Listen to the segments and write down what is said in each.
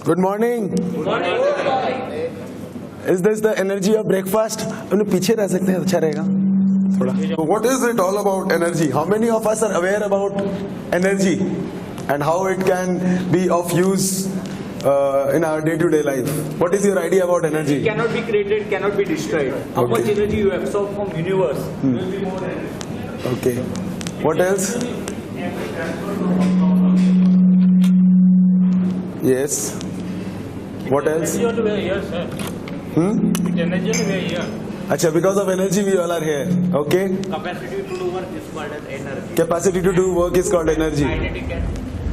Good morning. Good morning. Is this the energy of breakfast? अपने पीछे रह सकते हैं, अच्छा रहेगा थोड़ा. So what is it all about energy? How many of us are aware about energy and how it can be of use in our day-to-day life? What is your idea about energy? It cannot be created, cannot be destroyed. How much energy you absorb from universe will be more energy. Okay. What else? Yes. What else? Energy only we are here, sir. With energy only we are here. Achha, because of energy we all are here. Okay. Capacity to do work is called as energy. Capacity to do work is called energy. Kinetic and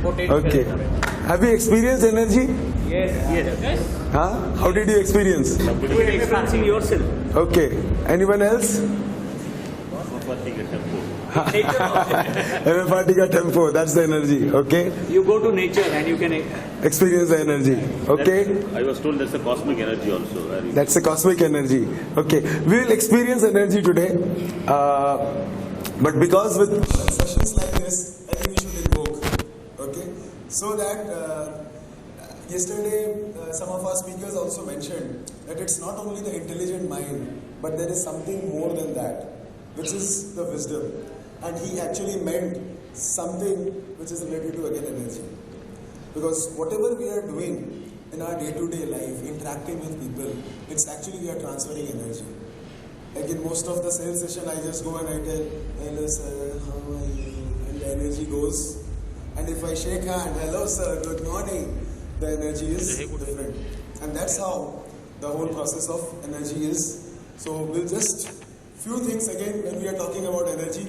potential. Okay. Have you experienced energy? Yes. Huh? How did you experience? You are experiencing yourself. Okay. Anyone else? MFRT ka tempo, that's the energy. Okay. You go to nature and you can Experience the energy. Okay. I was told that's a cosmic energy also. That's a cosmic energy. Okay. We will experience energy today. But because with sessions like this, I think we should invoke. Okay. So that yesterday some of our speakers also mentioned that it's not only the intelligent mind, but there is something more than that, which is the wisdom. And he actually meant something which is related to again energy. Because whatever we are doing in our day-to-day life, interacting with people, it's actually we are transferring energy. Like in most of the sales session, I just go and I tell, hello sir, how are you? And the energy goes. And if I shake hand, hello sir, good morning, the energy is different. And that's how the whole process of energy is. So we'll just, few things again when we are talking about energy,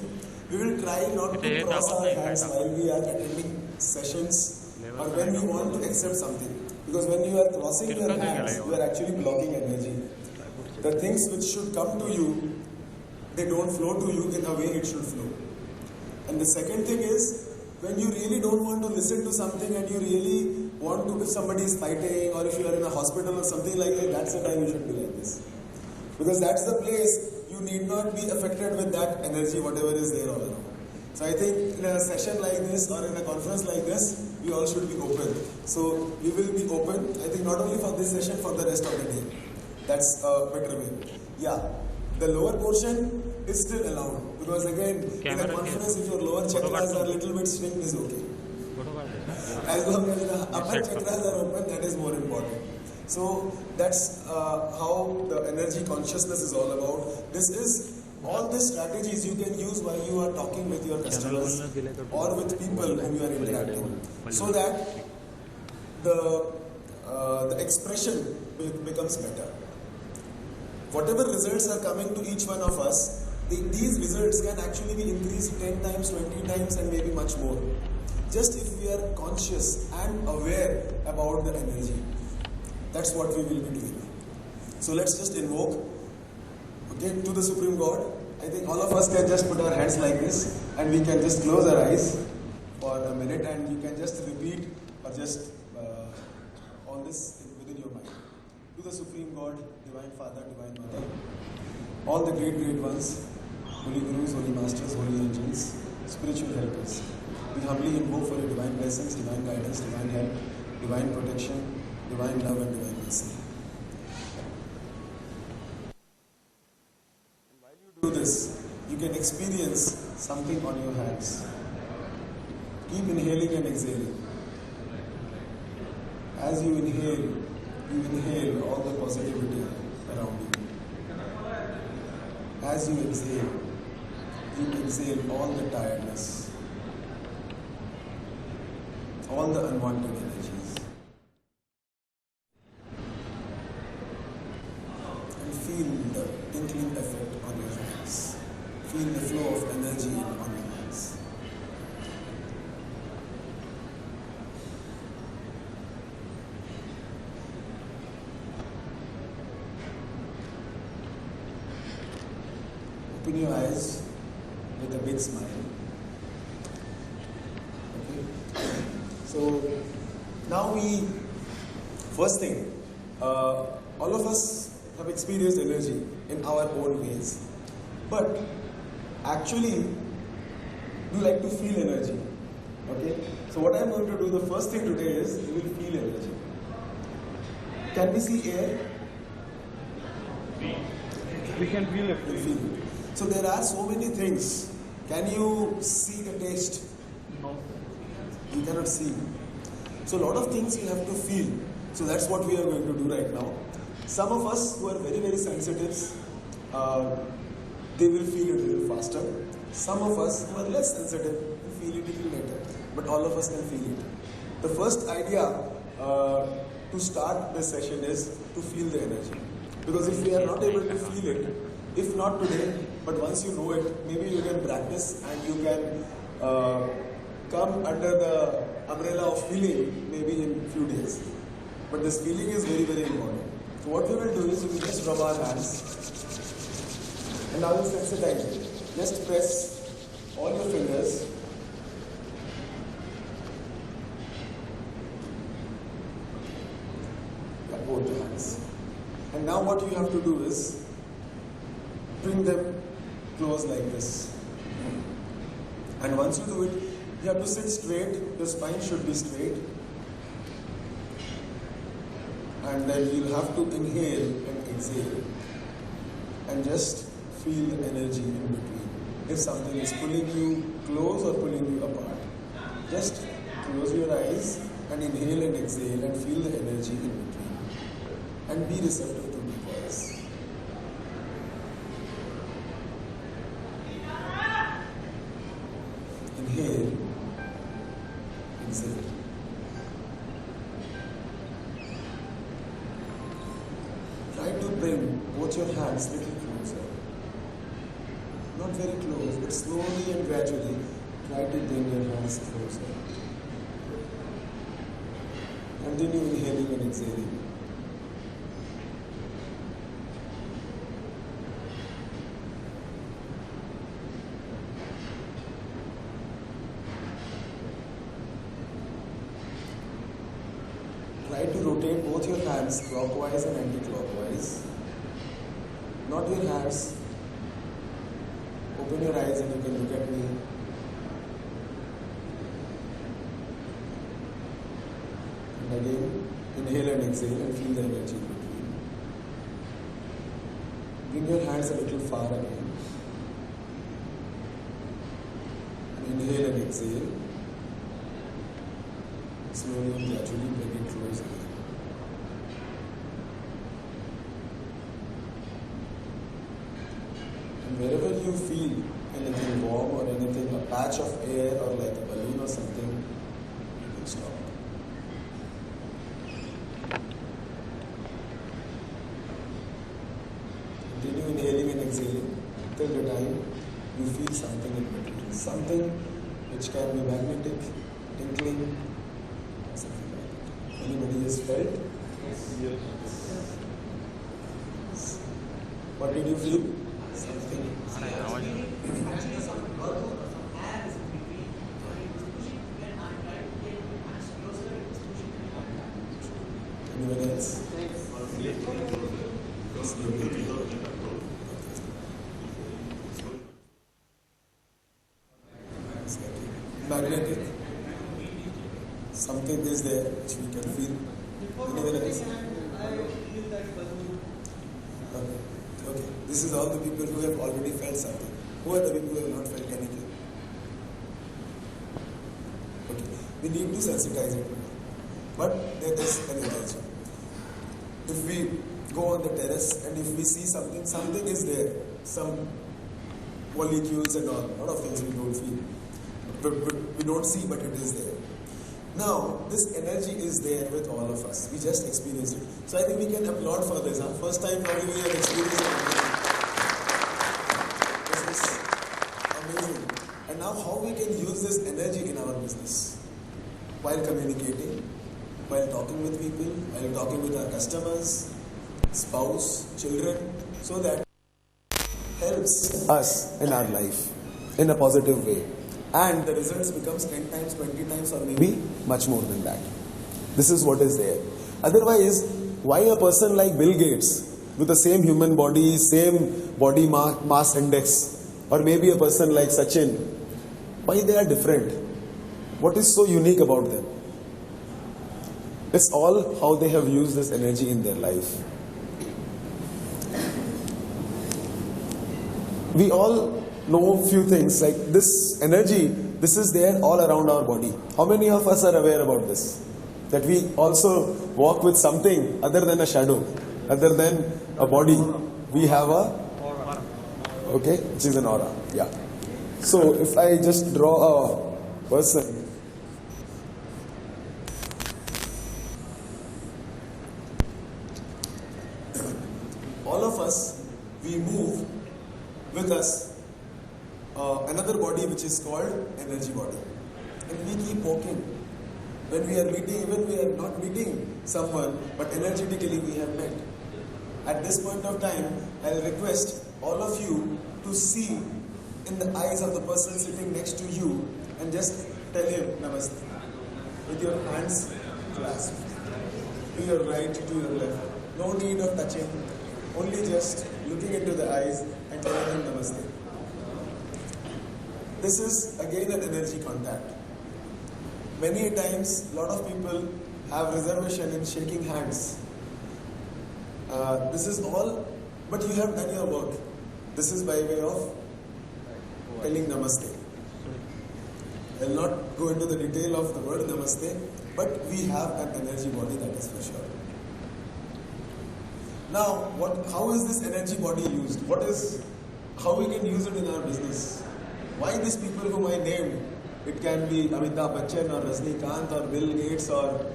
we will try not to cross our hands while we are attending sessions or when we want to accept something. Because when you are crossing your hands, you are actually blocking energy. The things which should come to you, they don't flow to you in a way it should flow. And the second thing is, when you really don't want to listen to something and you really want to, if somebody is fighting or if you are in a hospital or something like that, that's the time you should be like this. Because that's the place you need not be affected with that energy, whatever is there all around. So I think in a session like this or in a conference like this, we all should be open. So we will be open, I think not only for this session, for the rest of the day. That's a better way. Yeah, the lower portion is still allowed. Because again, in a conference, if your lower chakras are a little bit shrinked, is okay. As long as the upper chakras are open, that is more important. So that's how the energy consciousness is all about. This is all the strategies you can use while you are talking with your customers or with people whom you are interacting, so that the expression becomes better. Whatever results are coming to each one of us, these results can actually be increased 10 times, 20 times and maybe much more. Just if we are conscious and aware about the energy. That's what we will be doing. So let's just invoke, okay, to the Supreme God. I think all of us can just put our hands like this and we can just close our eyes for a minute and you can just repeat or just on this within your mind. To the Supreme God, Divine Father, Divine Mother, all the great ones, Holy Gurus, Holy Masters, Holy Angels, spiritual helpers. We humbly invoke for your divine blessings, divine guidance, divine help, divine protection, divine love and divine mercy. And while you do this, you can experience something on your hands. Keep inhaling and exhaling. As you inhale all the positivity around you. As you exhale all the tiredness, all the unwanted energies. Feel the tinkling effect on your hands. Feel the flow of energy on your hands. Open your eyes with a big smile. Okay. So now first thing, all of us have experienced energy in our own ways. But actually, we like to feel energy. Okay? So what I'm going to do, the first thing today is, you will feel energy. Can we see air? We can feel it. We feel it. So there are so many things. Can you see the taste? No. You cannot see. So a lot of things you have to feel. So that's what we are going to do right now. Some of us who are very, very sensitive, they will feel it a little faster. Some of us who are less sensitive will feel it a little later. But all of us can feel it. The first idea to start this session is to feel the energy. Because if we are not able to feel it, if not today, but once you know it, maybe you can practice and you can come under the umbrella of feeling maybe in few days. But this feeling is very, very important. So what we will do is we will just rub our hands and I will sensitize it. Just press all your fingers. Both your hands. And now what you have to do is bring them close like this. And once you do it, you have to sit straight. Your spine should be straight. And then you'll have to inhale and exhale. And just feel the energy in between. If something is pulling you close or pulling you apart, just close your eyes and inhale and exhale and feel the energy in between. And be receptive to my voice. Inhale, exhale. Try to bring both your hands a little closer. Not very close, but slowly and gradually try to bring your hands closer. Continue inhaling and exhaling. Try to rotate both your hands clockwise and anti-clockwise. Not your hands. Open your eyes and you can look at me. And again, inhale and exhale and feel the energy in between. Bring your hands a little far again. And inhale and exhale. Slowly and gradually bring it close again. And wherever you feel anything warm or anything, a patch of air or like a balloon or something, you can stop. Continue inhaling and exhaling till the time you feel something in between. Something which can be magnetic, tinkling, something like that. Anybody has felt? Yes. What did you feel? Something. Anyone else? Magnetic. Something is there which we can feel. Anyone else? Okay. This is all the people who have already felt something. Who are the people who have not felt anything? Okay. We need to sensitize it. But there is an intention. If we go on the terrace and if we see something, something is there. Some molecules and all. A lot of things we don't feel. But we don't see, but it is there. Now, this energy is there with all of us. We just experienced it. So I think we can applaud for this. First time probably we have experienced it. This is amazing. And now how we can use this energy in our business? While communicating, while talking with people, while talking with our customers, spouse, children, so that helps us in our life in a positive way. And the results becomes 10 times, 20 times or maybe much more than that. This is what is there. Otherwise, why a person like Bill Gates with the same human body, same body mass index, or maybe a person like Sachin, why they are different? What is so unique about them? It's all how they have used this energy in their life. We all know few things like this energy, this is there all around our body. How many of us are aware about this? That we also walk with something other than a shadow, other than a body. We have a, okay, which is an aura. Yeah. So if I just draw a person, all of us, we move with us another body which is called energy body. And we keep walking. When we are meeting, even we are not meeting someone, but energetically we have met. At this point of time, I'll request all of you to see in the eyes of the person sitting next to you and just tell him Namaste. With your hands clasped. To your right, to your left. No need of touching. Only just looking into the eyes and telling him Namaste. This is again an energy contact. Many times, a lot of people have reservation in shaking hands. This is all, but you have done your work. This is by way of telling Namaste. I will not go into the detail of the word Namaste, but we have an energy body, that is for sure. Now, how is this energy body used? How we can use it in our business? Why these people whom I named? It can be Amitabh Bachchan or Rajnikant or Bill Gates or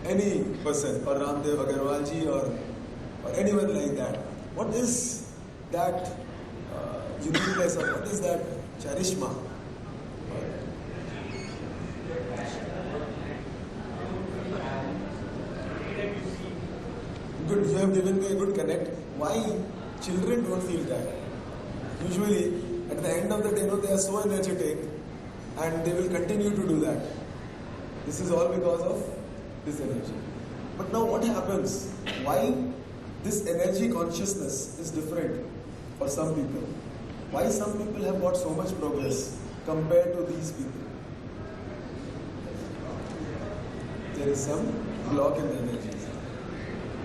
any person, or Ramdev Agarwal ji or anyone like that. What is that uniqueness or what is that charisma? Good, you have given me a good connect. Why children don't feel tired? Usually, at the end of the day, they are so energetic and they will continue to do that. This is all because of this energy. But now what happens? Why this energy consciousness is different for some people? Why some people have got so much progress compared to these people? There is some block in the energy.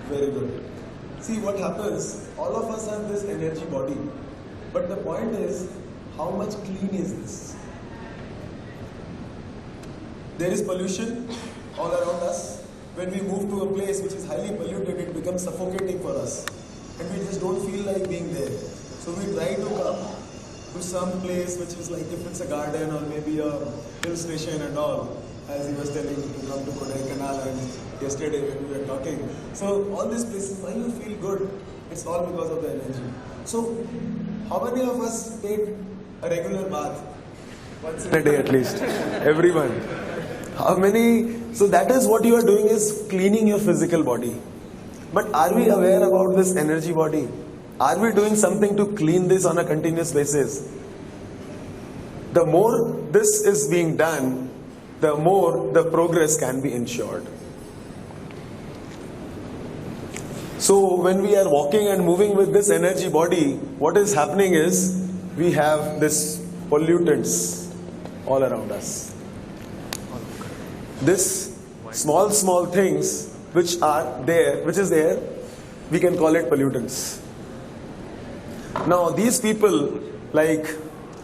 Very good. See what happens, all of us have this energy body. But the point is, how much clean is this? There is pollution all around us. When we move to a place which is highly polluted, it becomes suffocating for us. And we just don't feel like being there. So we try to come to some place which is like, if it's a garden or maybe a hill station and all, as he was telling to come to Kodaikanal and yesterday when we were talking. So all these places, why you feel good? It's all because of the energy. So how many of us take a regular bath? Once in a day at least. Everyone. How many? So that is what you are doing, is cleaning your physical body. But are we aware about this energy body? Are we doing something to clean this on a continuous basis? The more this is being done, the more the progress can be ensured. So when we are walking and moving with this energy body, what is happening is we have this pollutants all around us. This small things which is there, we can call it pollutants. Now these people, like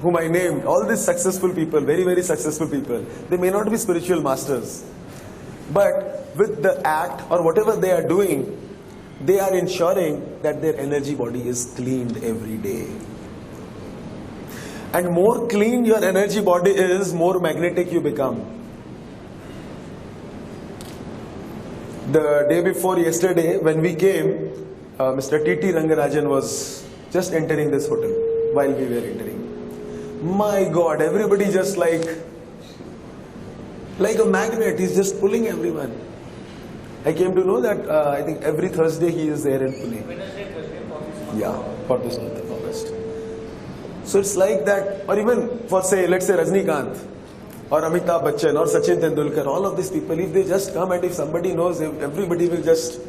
whom I named, all these successful people, very successful people, they may not be spiritual masters, but with the act or whatever they are doing, they are ensuring that their energy body is cleaned every day. And more clean your energy body is, more magnetic you become. The day before yesterday, when we came, Mr. T.T. Rangarajan was just entering this hotel while we were entering. My God, everybody just like a magnet, he's just pulling everyone. I came to know that I think every Thursday he is there in Pune. Yeah, for this month of August. So it's like that, or even for say, let's say Rajnikant, or Amitabh Bachchan, or Sachin Tendulkar, all of these people, if they just come and if somebody knows, everybody will just,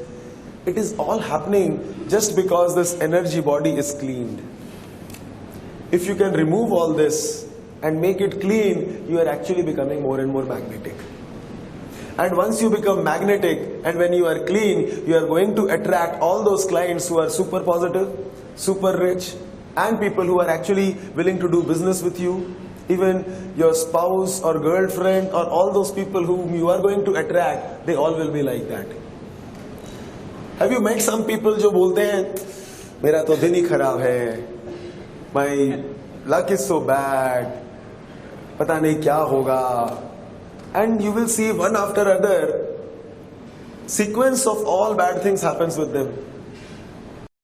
it is all happening just because this energy body is cleaned. If you can remove all this and make it clean, you are actually becoming more and more magnetic. And once you become magnetic and when you are clean, you are going to attract all those clients who are super positive, super rich, and people who are actually willing to do business with you. Even your spouse or girlfriend or all those people whom you are going to attract, they all will be like that. Have you met some people जो बोलते हैं मेरा तो दिन ही खराब है, my luck is so bad, पता नहीं क्या होगा, and you will see one after other sequence of all bad things happens with them.